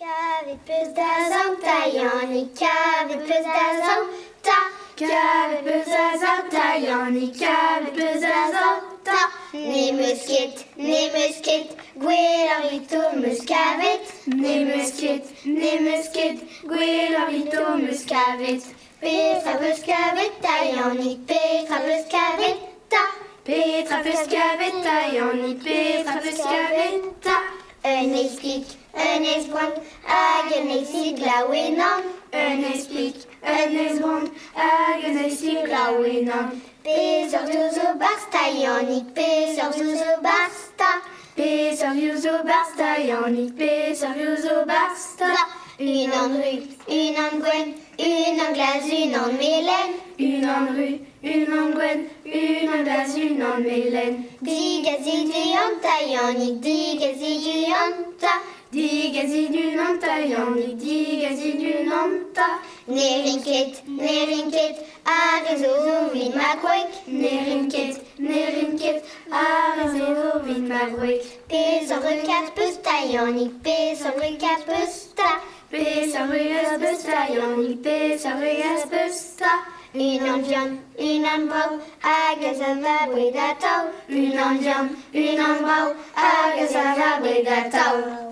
Kavet peus da zantaillannig, kavet peus da zanta. Kavet peus da zantaillannig, kavet peus da zanta. Ne'm eus ket, gwelloc'h vito meus kavet. Ne'm eus ket, gwelloc'h vito meus kavet. Petra peus kavet taillannig, petra peus kavet ta. Petra peus kavet taillannig, petra peus kavet ta. Un esplik, un esbrand, hag un eizig glaouenan. Un esplik, un esbrand, hag un eizig glaouenan. Pezhoc'h zo barz taillannig, pezhoc'h zo barz ta. Pezhoc'h zo barz taillannig, pezhoc'h zo barz ta. Une an rue, une an gwen, une an glas, une an melen. Une an rue, une an gwen, une an glas, une an melen. Digazid an taillannig, digazid an ta. Digazid an taillannig, digazid an ta. Ne rinket, a rezo zo vid ma gwek. Ne rinket, a rezo zo vid ma gwek. Pezhoc'h kat peus taillannig, pezhoc'h kat peus ta. Pezhoc'h peus taillannig, pezhoc'h peus ta. Une an viande, une an brau, hag a za va bret da taou. Une an viande, une an brau, hag a za va bret da taou.